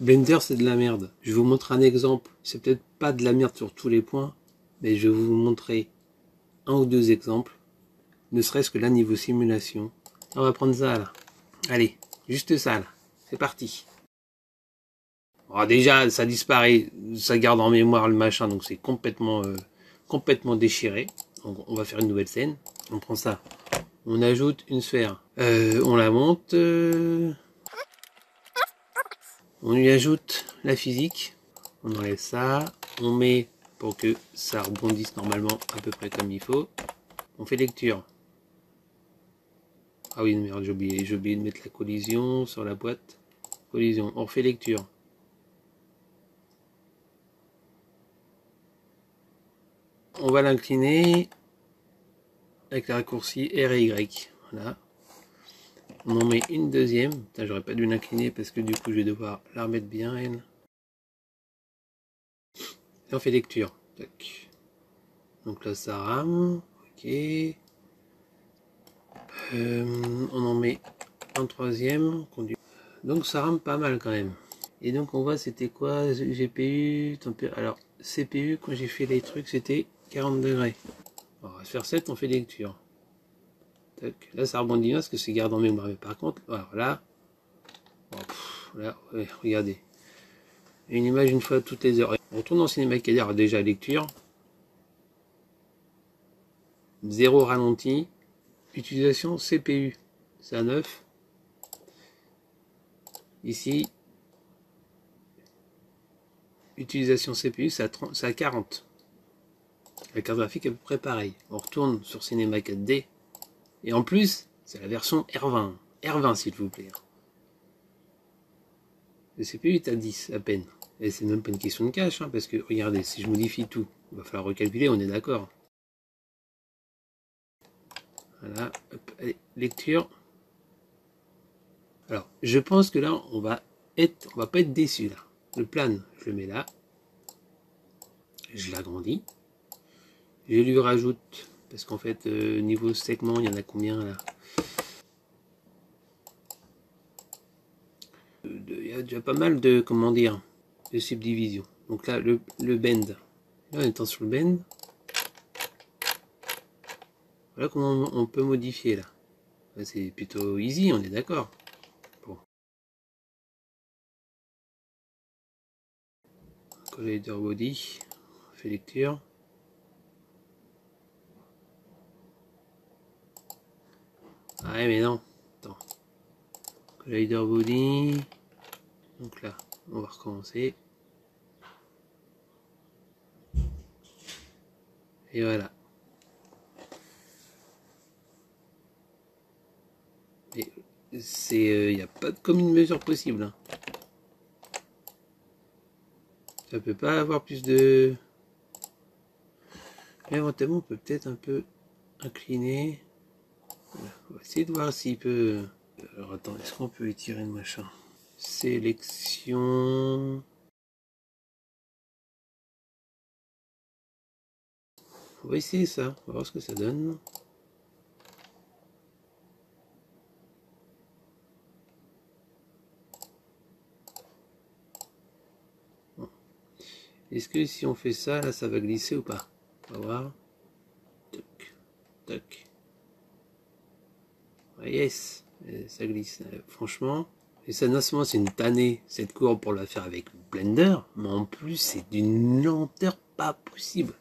Blender, c'est de la merde. Je vais vous montrer un exemple. C'est peut-être pas de la merde sur tous les points, mais je vais vous montrer un ou deux exemples. Ne serait-ce que là, niveau simulation. On va prendre ça, là. Allez, juste ça, là. C'est parti. Alors déjà, ça disparaît, ça garde en mémoire le machin, donc c'est complètement déchiré. Donc on va faire une nouvelle scène. On prend ça. On ajoute une sphère. On la monte. On lui ajoute la physique. On enlève ça. On met pour que ça rebondisse normalement à peu près comme il faut. On fait lecture. Ah oui, merde, j'ai oublié de mettre la collision sur la boîte. Collision. On refait lecture. On va l'incliner avec le raccourci R et Y. Voilà. On en met une deuxième. Putain, j'aurais pas dû l'incliner parce que du coup je vais devoir la remettre bien elle. Et on fait lecture. Tac. Donc là ça rame. Ok. On en met un troisième. Donc ça rame pas mal quand même. Et donc on voit c'était quoi GPU, alors CPU quand j'ai fait les trucs c'était 40 degrés. On va faire 7, on fait lecture. Tac. Là ça rebondit bien parce que c'est garde en mémoire. Mais par contre, alors là, là ouais, regardez. Une image une fois toutes les heures. On retourne en cinéma alors déjà lecture. 0 ralenti. Utilisation CPU. C'est à 9. Ici. Utilisation CPU, c'est à 40. La carte graphique est à peu près pareil. On retourne sur Cinéma 4D. Et en plus, c'est la version R20. R20 s'il vous plaît. Le CPU est à 10 à peine. Et c'est même pas une question de cache, hein, parce que regardez, si je modifie tout, il va falloir recalculer, on est d'accord. Voilà, hop, allez, lecture. Alors, je pense que là, on va pas être déçu là. Le plan, je le mets là. Je l'agrandis. Je lui rajoute, parce qu'en fait, niveau segment, il y en a combien là? Il y a déjà pas mal de, comment dire, de subdivisions. Donc là, le bend. Là, en étant sur le bend, voilà comment on peut modifier là. C'est plutôt easy, on est d'accord. Bon. Collider body, on fait lecture. Ah ouais, mais non. Attends. Collider body. Donc là, on va recommencer. Et voilà. Il n'y a pas de commune mesure possible. Hein. Ça peut pas avoir plus de... Mais éventuellement, on peut peut-être un peu incliner. Voilà. On va essayer de voir s'il peut... Alors attends, est-ce qu'on peut étirer le machin? Sélection... On va essayer ça, on va voir ce que ça donne. Bon. Est-ce que si on fait ça, là, ça va glisser ou pas? On va voir. Tac, tac. Ah, yes, ça glisse. Franchement, et ça non seulement c'est une tannée, cette courbe pour la faire avec Blender, mais en plus c'est d'une lenteur pas possible.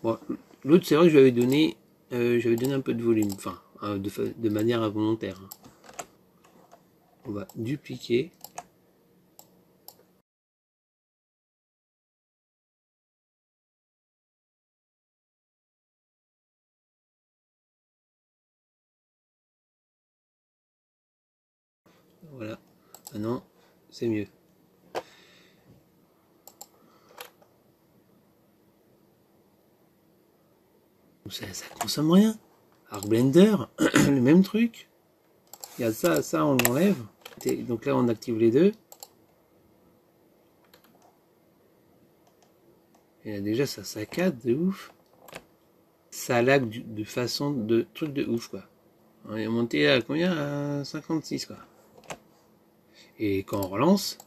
Bon, l'autre c'est vrai que j'avais donné un peu de volume, enfin, de manière involontaire. Hein. On va dupliquer. Voilà. Maintenant, c'est mieux. Ça consomme rien. Alors Blender, le même truc. Il y a ça on l'enlève. Donc là on active les deux. Et là, déjà ça saccade de ouf. Ça lag de façon de truc de ouf quoi. On est monté à combien? À 56 quoi. Et quand on relance,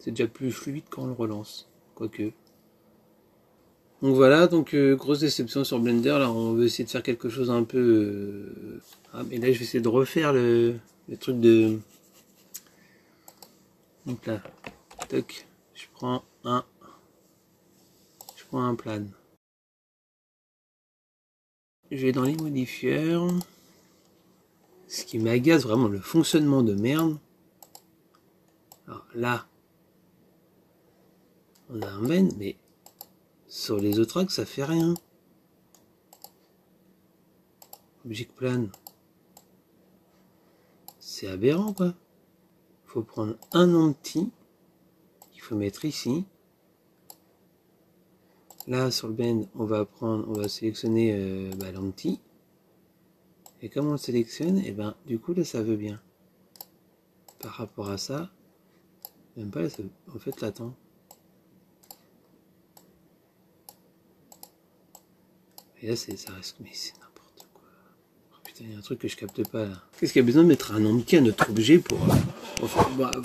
c'est déjà plus fluide quand on le relance. Quoique. Donc voilà, donc grosse déception sur Blender. Là, on veut essayer de faire quelque chose un peu... Ah, mais là, je vais essayer de refaire le truc de... Donc là, toc, je prends un plane. Je vais dans les modifieurs. Ce qui m'agace vraiment, le fonctionnement de merde. Alors là, on a un bend, mais sur les autres axes, ça fait rien. Object plane. C'est aberrant, quoi. Faut prendre un empty qu'il faut mettre ici. Là, sur le bend, on va sélectionner l'empty. Et comme on le sélectionne, et ben du coup là ça veut bien. Par rapport à ça, même pas là, ça, en fait là attends. Et là ça reste, mais c'est n'importe quoi. Oh, putain, il y a un truc que je capte pas là. Qu'est-ce qu'il y a besoin de mettre un empty à notre objet pour enfin bref.